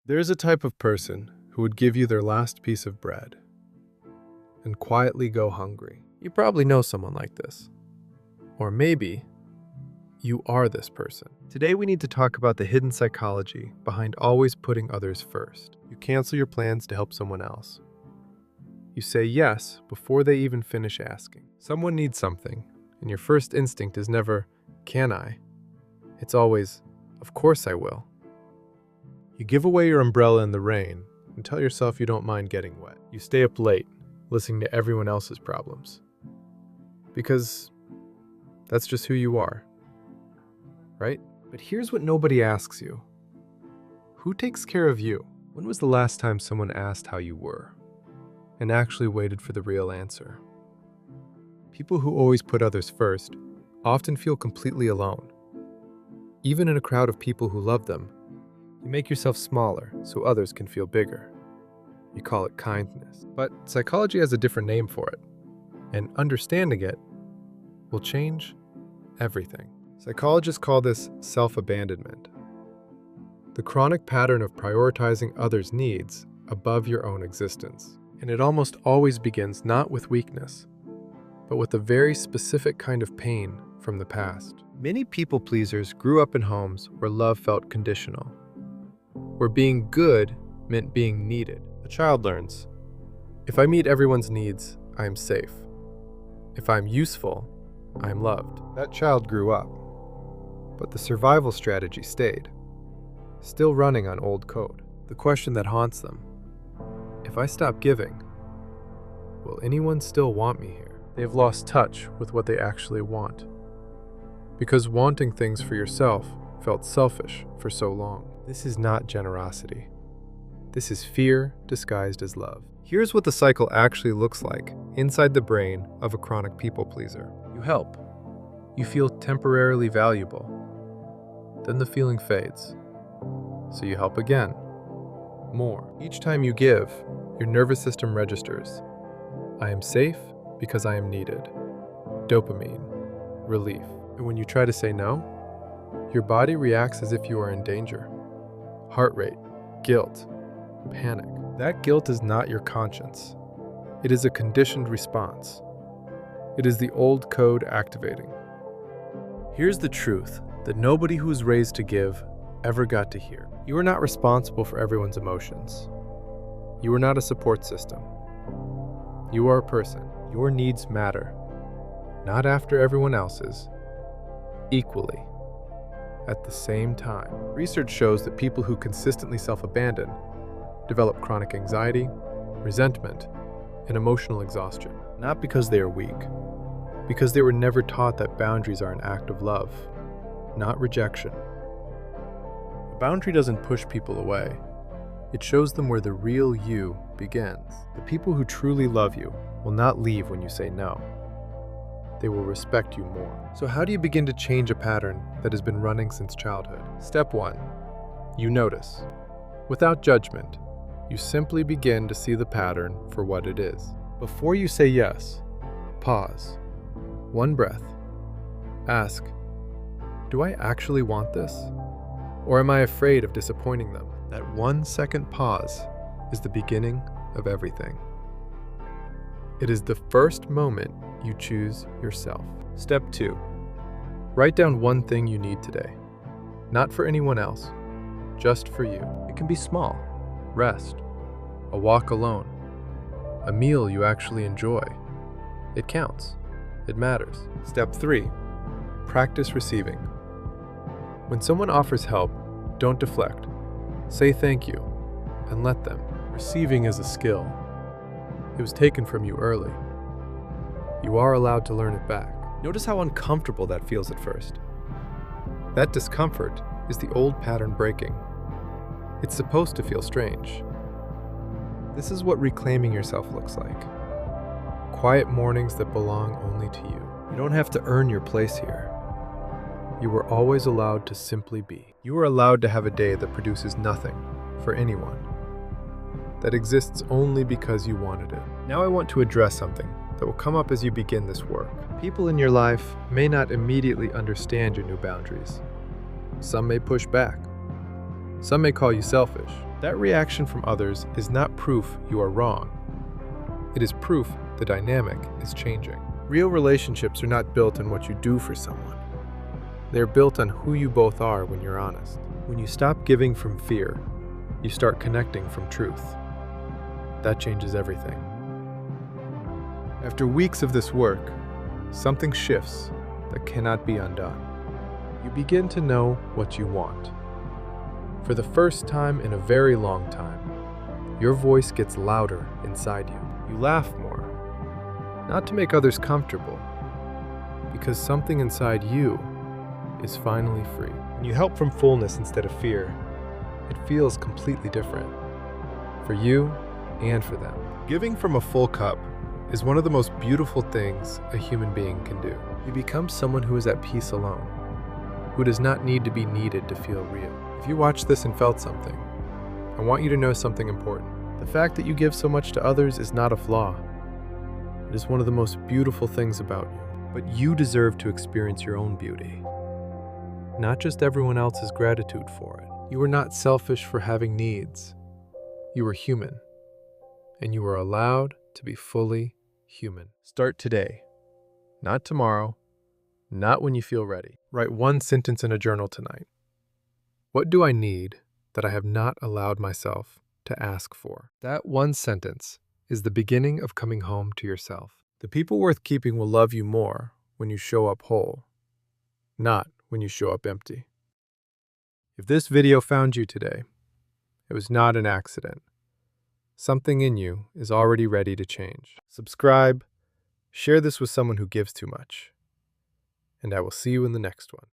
There's a type of person who would give you their last piece of bread and quietly go hungry. You probably know someone like this. Or maybe you are this person. Today we need to talk about the hidden psychology behind always putting others first. You cancel your plans to help someone else. You say yes before they even finish asking. Someone needs something, and your first instinct is never, "Can I?" It's always, "Of course I will." You give away your umbrella in the rain and tell yourself you don't mind getting wet. You stay up late, listening to everyone else's problems. Because that's just who you are, right? But here's what nobody asks you. Who takes care of you? When was the last time someone asked how you were and actually waited for the real answer? People who always put others first often feel completely alone. Even in a crowd of people who love them, you make yourself smaller so others can feel bigger. You call it kindness. But psychology has a different name for it, and understanding it will change everything. Psychologists call this self-abandonment, the chronic pattern of prioritizing others' needs above your own existence. And it almost always begins not with weakness, but with a very specific kind of pain from the past. Many people pleasers grew up in homes where love felt conditional, where being good meant being needed. A child learns, if I meet everyone's needs, I am safe. If I'm useful, I am loved. That child grew up, but the survival strategy stayed, still running on old code. The question that haunts them, if I stop giving, will anyone still want me here? They've lost touch with what they actually want, because wanting things for yourself felt selfish for so long. This is not generosity. This is fear disguised as love. Here's what the cycle actually looks like inside the brain of a chronic people pleaser. You help. You feel temporarily valuable. Then the feeling fades. So you help again. More. Each time you give, your nervous system registers. I am safe because I am needed. Dopamine. Relief. And when you try to say no, your body reacts as if you are in danger. Heart rate, guilt, panic. That guilt is not your conscience. It is a conditioned response. It is the old code activating. Here's the truth that nobody who was raised to give ever got to hear. You are not responsible for everyone's emotions. You are not a support system. You are a person. Your needs matter, not after everyone else's, equally, at the same time. Research shows that people who consistently self-abandon develop chronic anxiety, resentment, and emotional exhaustion. Not because they are weak, because they were never taught that boundaries are an act of love, not rejection. A boundary doesn't push people away. It shows them where the real you begins. The people who truly love you will not leave when you say no. They will respect you more. So how do you begin to change a pattern that has been running since childhood? Step 1. You notice. Without judgment, you simply begin to see the pattern for what it is. Before you say yes, pause. One breath. Ask, do I actually want this? Or am I afraid of disappointing them? That 1 second pause is the beginning of everything. It is the first moment you choose yourself. Step 2. Write down one thing you need today. Not for anyone else, just for you. It can be small. Rest. A walk alone. A meal you actually enjoy. It counts. It matters. Step 3. Practice receiving. When someone offers help, don't deflect. Say thank you, and let them. Receiving is a skill. It was taken from you early. You are allowed to learn it back. Notice how uncomfortable that feels at first. That discomfort is the old pattern breaking. It's supposed to feel strange. This is what reclaiming yourself looks like. Quiet mornings that belong only to you. You don't have to earn your place here. You were always allowed to simply be. You are allowed to have a day that produces nothing for anyone, that exists only because you wanted it. Now I want to address something that will come up as you begin this work. People in your life may not immediately understand your new boundaries. Some may push back. Some may call you selfish. That reaction from others is not proof you are wrong. It is proof the dynamic is changing. Real relationships are not built on what you do for someone. They're built on who you both are when you're honest. When you stop giving from fear, you start connecting from truth. That changes everything. After weeks of this work, something shifts that cannot be undone. You begin to know what you want. For the first time in a very long time, your voice gets louder inside you. You laugh more, not to make others comfortable, because something inside you is finally free. When you help from fullness instead of fear, it feels completely different, for you and for them. Giving from a full cup is one of the most beautiful things a human being can do. You become someone who is at peace alone, who does not need to be needed to feel real. If you watched this and felt something, I want you to know something important. The fact that you give so much to others is not a flaw. It is one of the most beautiful things about you. But you deserve to experience your own beauty, not just everyone else's gratitude for it. You are not selfish for having needs. You are human, and you are allowed to be fully human. Start today, not tomorrow, not when you feel ready. Write one sentence in a journal tonight. What do I need that I have not allowed myself to ask for? That one sentence is the beginning of coming home to yourself. The people worth keeping will love you more when you show up whole, not when you show up empty. If this video found you today, it was not an accident. Something in you is already ready to change. Subscribe, share this with someone who gives too much, and I will see you in the next one.